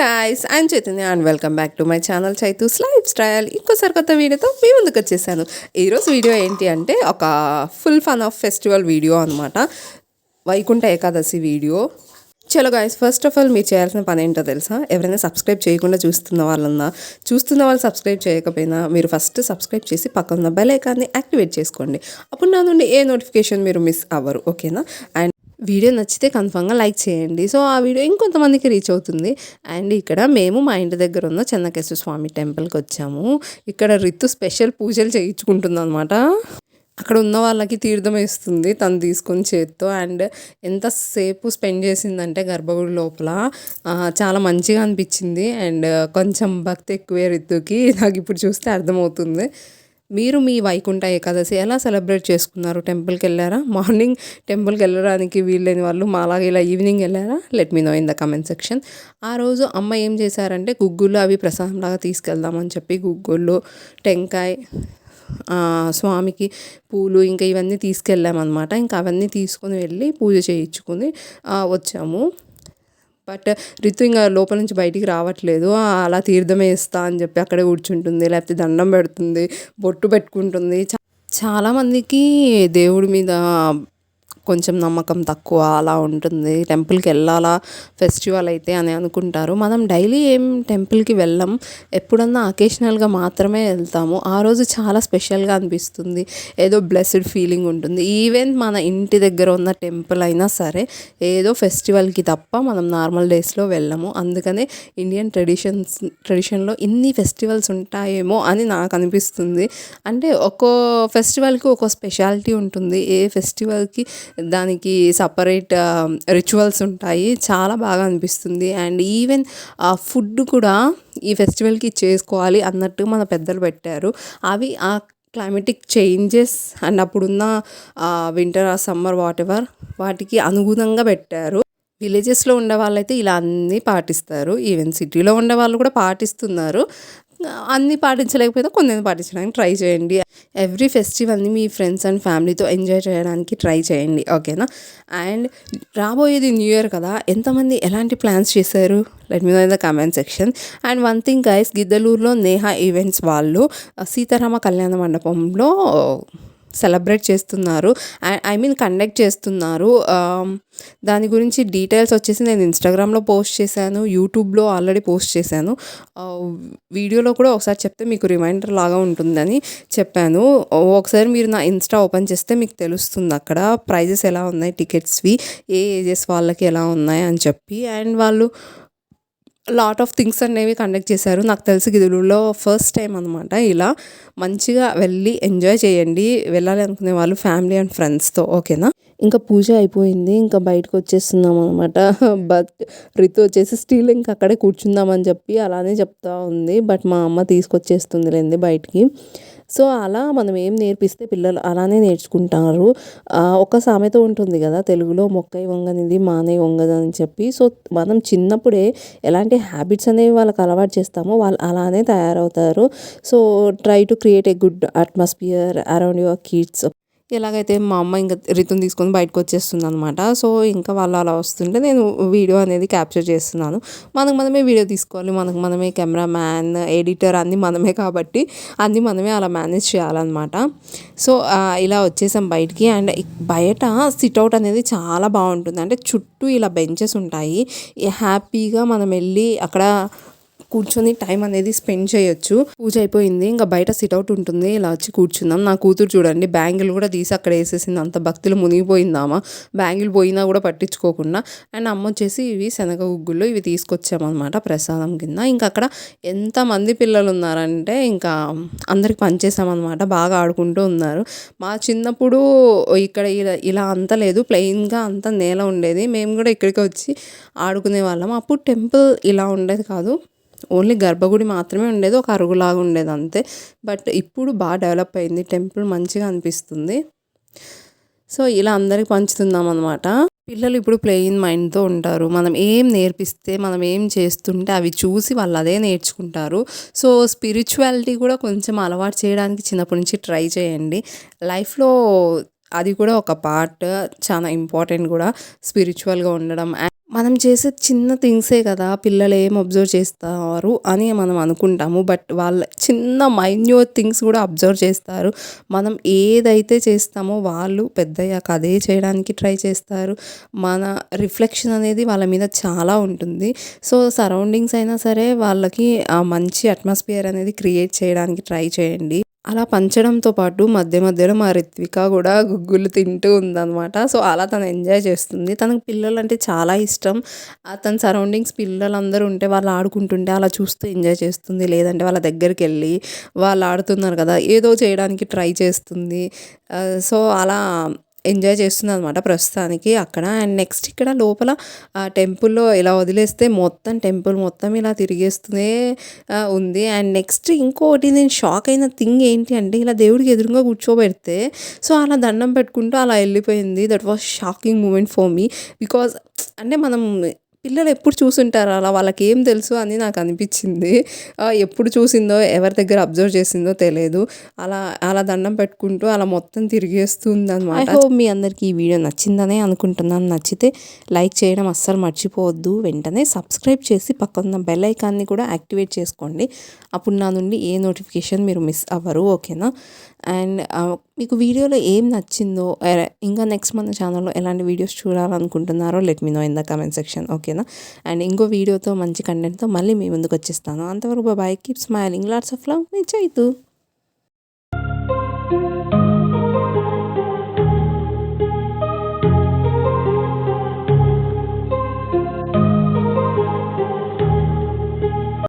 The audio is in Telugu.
Guys, I'm Chaitanya and welcome back to my channel Chaitu's life style. ఇంకోసారి కొత్త వీడియోతో మీ ముందుకు వచ్చేసాను. ఈరోజు వీడియో ఏంటి అంటే ఒక full fun of festival video అనమాట. వైకుంఠ ఏకాదశి వీడియో. చలో గాయస్, ఫస్ట్ ఆఫ్ ఆల్ మీరు చేయాల్సిన పని ఏంటో తెలుసా? ఎవరైనా సబ్స్క్రైబ్ చేయకుండా చూస్తున్న వాళ్ళు సబ్స్క్రైబ్ చేయకపోయినా మీరు ఫస్ట్ సబ్స్క్రైబ్ చేసి పక్కన బెల్ ఐకాన్ని యాక్టివేట్ చేసుకోండి. అప్పుడు నా నుండి ఏ నోటిఫికేషన్ మీరు మిస్ అవ్వరు, ఓకేనా? అండ్ వీడియో నచ్చితే కన్ఫామ్గా లైక్ చేయండి. సో ఆ వీడియో ఇంకొంతమందికి రీచ్ అవుతుంది. అండ్ ఇక్కడ మేము మా ఇంటి దగ్గర ఉన్న చెన్నకేశ్వర స్వామి టెంపుల్కి వచ్చాము. ఇక్కడ రితు స్పెషల్ పూజలు చేయించుకుంటుంది అనమాట. అక్కడ ఉన్న వాళ్ళకి తీర్థం వేస్తుంది తను తీసుకొని చేత్తో. అండ్ ఎంతసేపు స్పెండ్ చేసిందంటే గర్భగుడి లోపల చాలా మంచిగా అనిపించింది. అండ్ కొంచెం భక్తి ఎక్కువే రితుకి, నాకు ఇప్పుడు చూస్తే అర్థమవుతుంది. మీరు మీ వైకుంఠ ఏకాదశి ఎలా సెలబ్రేట్ చేసుకున్నారు? టెంపుల్కి వెళ్ళారా? మార్నింగ్ టెంపుల్కి వెళ్ళడానికి వీల్లేని వాళ్ళు మాలాగా ఇలా ఈవినింగ్ వెళ్ళారా? Let me know in the comment section. ఆ రోజు అమ్మ ఏం చేశారంటే గుగ్గుళ్ళు అవి ప్రసాదంలాగా తీసుకెళ్దామని చెప్పి గుగ్గుళ్ళు, టెంకాయ, స్వామికి పూలు ఇంకా ఇవన్నీ తీసుకెళ్ళామన్నమాట. ఇంకా అవన్నీ తీసుకొని వెళ్ళి పూజ చేయించుకొని వచ్చాము. బట్ రితు ఇంకా లోపల నుంచి బయటికి రావట్లేదు. అలా తీర్థమే ఇస్తా అని చెప్పి అక్కడే కూర్చుంటుంది, లేకపోతే దండం పెడుతుంది, బొట్టు పెట్టుకుంటుంది. చాలామందికి దేవుడి మీద కొంచెం నమ్మకం తక్కువ అలా ఉంటుంది. టెంపుల్కి వెళ్ళాలా ఫెస్టివల్ అయితే అని అనుకుంటారు. మనం డైలీ ఏం టెంపుల్కి వెళ్ళం, ఎప్పుడన్నా అకేషనల్గా మాత్రమే వెళ్తాము. ఆ రోజు చాలా స్పెషల్గా అనిపిస్తుంది, ఏదో బ్లెస్డ్ ఫీలింగ్ ఉంటుంది. ఈవెన్ మన ఇంటి దగ్గర ఉన్న టెంపుల్ అయినా సరే ఏదో ఫెస్టివల్కి తప్ప మనం నార్మల్ డేస్లో వెళ్ళము. అందుకనే ఇండియన్ ట్రెడిషన్లో ఇన్ని ఫెస్టివల్స్ ఉంటాయేమో అని నాకు అనిపిస్తుంది. అంటే ఒక్కో ఫెస్టివల్కి ఒక్కో స్పెషాలిటీ ఉంటుంది. ఏ ఫెస్టివల్కి దానికి సపరేట్ రిచువల్స్ ఉంటాయి. చాలా బాగా అనిపిస్తుంది. అండ్ ఈవెన్ ఫుడ్ కూడా ఈ ఫెస్టివల్కి చేసుకోవాలి అన్నట్టు మన పెద్దలు పెట్టారు. అవి ఆ క్లైమేటిక్ చేంజెస్ అండ్ అప్పుడున్న వింటర్ ఆ సమ్మర్ వాటెవర్ వాటికి అనుగుణంగా పెట్టారు. విలేజెస్లో ఉండే వాళ్ళైతే ఇలా అన్నీ పాటిస్తారు. ఈవెన్ సిటీలో ఉండే వాళ్ళు కూడా పాటిస్తున్నారు. అన్నీ పాటించలేకపోయినా కొన్ని పాటించడానికి ట్రై చేయండి. ఎవ్రీ ఫెస్టివల్ని మీ ఫ్రెండ్స్ అండ్ ఫ్యామిలీతో ఎంజాయ్ చేయడానికి ట్రై చేయండి, ఓకేనా? అండ్ రాబోయేది న్యూ ఇయర్ కదా, ఎంతమంది ఎలాంటి ప్లాన్స్ చేశారు? Let me know in the comment section. And one thing guys, గిద్దలూరులో నేహా ఈవెంట్స్ వాళ్ళు సీతారామ కళ్యాణ మండపంలో సెలబ్రేట్ చేస్తున్నారు. ఐ మీన్ కండక్ట్ చేస్తున్నారు. దాని గురించి డీటెయిల్స్ వచ్చేసి నేను ఇన్స్టాగ్రామ్లో పోస్ట్ చేశాను, యూట్యూబ్లో ఆల్రెడీ పోస్ట్ చేశాను. వీడియోలో కూడా ఒకసారి చెప్తే మీకు రిమైండర్ లాగా ఉంటుందని చెప్పాను. ఒకసారి మీరు నా ఇన్స్టా ఓపెన్ చేస్తే మీకు తెలుస్తుంది అక్కడ ప్రైజెస్ ఎలా ఉన్నాయి, టికెట్స్వి ఏ ఏజెస్ వాళ్ళకి ఎలా ఉన్నాయి అని చెప్పి. అండ్ వాళ్ళు లాట్ ఆఫ్ థింగ్స్ అనేవి కండక్ట్ చేశారు. నాకు తెలిసి గిదులులో ఫస్ట్ టైం అనమాట. ఇలా మంచిగా వెళ్ళి ఎంజాయ్ చేయండి, వెళ్ళాలి అనుకునే వాళ్ళు ఫ్యామిలీ అండ్ ఫ్రెండ్స్తో, ఓకేనా? ఇంకా పూజ అయిపోయింది, ఇంకా బయటకు వచ్చేస్తున్నాం అనమాట. బట్ రితు వచ్చేసి స్టిల్ ఇంకా అక్కడే కూర్చుందామని చెప్పి అలానే చెప్తా ఉంది. బట్ మా అమ్మ తీసుకొచ్చేస్తుంది లేండి బయటికి. సో అలా మనం ఏం నేర్పిస్తే పిల్లలు అలానే నేర్చుకుంటారు. ఒక సామెత ఉంటుంది కదా తెలుగులో, మొక్కై వంగనిది మానై వంగదు అని చెప్పి. సో మనం చిన్నప్పుడే ఎలాంటి హ్యాబిట్స్ అనేవి వాళ్ళకి అలవాటు చేస్తామో వాళ్ళు అలానే తయారవుతారు. So try to create a good atmosphere around your kids. ఎలాగైతే మా అమ్మ ఇంకా రితుని తీసుకొని బయటకు వచ్చేస్తుంది అనమాట. సో ఇంకా వాళ్ళు అలా వస్తుంటే నేను వీడియో అనేది క్యాప్చర్ చేస్తున్నాను. మనమే వీడియో తీసుకోవాలి, మనమే కెమెరామ్యాన్, ఎడిటర్ అన్నీ మనమే కాబట్టి అన్నీ మనమే అలా మేనేజ్ చేయాలన్నమాట. సో ఇలా వచ్చేసాం బయటికి. అండ్ బయట సిట్అవుట్ అనేది చాలా బాగుంటుంది. అంటే చుట్టూ ఇలా బెంచెస్ ఉంటాయి, హ్యాపీగా మనం వెళ్ళి అక్కడ కూర్చొని టైం అనేది స్పెండ్ చేయొచ్చు. పూజ అయిపోయింది, ఇంకా బయట సిట్అవుట్ ఉంటుంది, ఇలా వచ్చి కూర్చుందాం. నా కూతురు చూడండి బ్యాంగిల్ కూడా తీసి అక్కడ వేసేసింది, అంత భక్తులు మునిగిపోయిందామా, బ్యాంగిల్ పోయినా కూడా పట్టించుకోకుండా. అండ్ అమ్మ వచ్చేసి ఇవి శనగ గుగ్గులు ఇవి తీసుకొచ్చామన్నమాట ప్రసాదం కింద. ఇంకా అక్కడ ఎంతమంది పిల్లలు ఉన్నారంటే ఇంకా అందరికి పంచేసామన్నమాట. బాగా ఆడుకుంటూ ఉన్నారు. మా చిన్నప్పుడు ఇక్కడ ఇలా అంత లేదు, ప్లెయిన్గా అంత నేల ఉండేది. మేము కూడా ఇక్కడికి వచ్చి ఆడుకునే వాళ్ళం. అప్పుడు టెంపుల్ ఇలా ఉండేది కాదు, ఓన్లీ గర్భగుడి మాత్రమే ఉండేది, ఒక అరుగులాగా ఉండేది అంతే. బట్ ఇప్పుడు బాగా డెవలప్ అయింది, టెంపుల్ మంచిగా అనిపిస్తుంది. సో ఇలా అందరికి పంచుతున్నాం అనమాట. పిల్లలు ఇప్పుడు ప్లేయింగ్ మైండ్తో ఉంటారు. మనం ఏం నేర్పిస్తే, మనం ఏం చేస్తుంటే అవి చూసి వాళ్ళు అదే నేర్చుకుంటారు. సో స్పిరిచువాలిటీ కూడా కొంచెం అలవాటు చేయడానికి చిన్నప్పటి నుంచి ట్రై చేయండి. లైఫ్లో అది కూడా ఒక పార్ట్, చాలా ఇంపార్టెంట్ కూడా స్పిరిచువల్గా ఉండడం. మనం చేసే చిన్న థింగ్సే కదా పిల్లలు ఏం అబ్జర్వ్ చేస్తారు అని మనం అనుకుంటాము. బట్ వాళ్ళ చిన్న మైన్యూట్ థింగ్స్ కూడా అబ్జర్వ్ చేస్తారు. మనం ఏదైతే చేస్తామో వాళ్ళు పెద్దయ్యాక అదే చేయడానికి ట్రై చేస్తారు. మన రిఫ్లెక్షన్ అనేది వాళ్ళ మీద చాలా ఉంటుంది. సో, సరౌండింగ్స్ అయినా సరే వాళ్ళకి ఆ మంచి అట్మాస్ఫియర్ అనేది క్రియేట్ చేయడానికి ట్రై చేయండి. అలా పంచడంతో పాటు మధ్య మధ్యలో మా రిత్విక కూడా గుగ్గులు తింటూ ఉందనమాట. సో, అలా తను ఎంజాయ్ చేస్తుంది. తనకు పిల్లలంటే చాలా ఇష్టం. తన సరౌండింగ్స్ పిల్లలందరూ ఉంటే వాళ్ళు ఆడుకుంటుంటే అలా చూస్తూ ఎంజాయ్ చేస్తుంది. లేదంటే వాళ్ళ దగ్గరికెళ్ళి వాళ్ళు ఆడుతున్నారు కదా! ఏదో చేయడానికి ట్రై చేస్తుంది. సో, అలా ఎంజాయ్ చేస్తుందనమాట ప్రస్తుతానికి అక్కడ. అండ్ నెక్స్ట్ ఇక్కడ లోపల టెంపుల్‌లో ఇలా వదిలేస్తే మొత్తం టెంపుల్ మొత్తం ఇలా తిరిగేస్తూనే ఉంది. అండ్ నెక్స్ట్ ఇంకోటి నేను షాక్ అయిన థింగ్ ఏంటి అంటే ఇలా దేవుడికి ఎదురుంగా కూర్చోబెడితే సో, అలా దండం పెట్టుకుంటూ అలా వెళ్ళిపోయింది. That was shocking moment for me. Because అంటే మనం పిల్లలు ఎప్పుడు చూసుంటారు అలా వాళ్ళకేం తెలుసు అని నాకు అనిపించింది. ఎప్పుడు చూసిందో ఎవరి దగ్గర అబ్జర్వ్ చేసిందో తెలియదు. అలా అలా దండం పెట్టుకుంటూ అలా మొత్తం తిరిగేస్తుందనమాట. ఐ హోప్ మీ అందరికీ ఈ వీడియో నచ్చిందనే అనుకుంటున్నాను. నచ్చితే లైక్ చేయడం అస్సలు మర్చిపోవద్దు. వెంటనే సబ్స్క్రైబ్ చేసి పక్కన బెల్ ఐకాన్ని కూడా యాక్టివేట్ చేసుకోండి. అప్పుడు నా నుండి ఏ నోటిఫికేషన్ మీరు మిస్ అవ్వరు. ఓకేనా? అండ్ మీకు వీడియోలో ఏం నచ్చిందో ఇంకా నెక్స్ట్ మన ఛానల్లో ఎలాంటి వీడియోస్ చూడాలనుకుంటున్నారో let me know in the comment section. ఓకేనా? అండ్ ఇంకో వీడియోతో మంచి కంటెంట్తో మళ్ళీ మీ ముందుకు వచ్చేస్తాను. అంతవరకు bye, keep smiling, lots of love, మీ చైతు.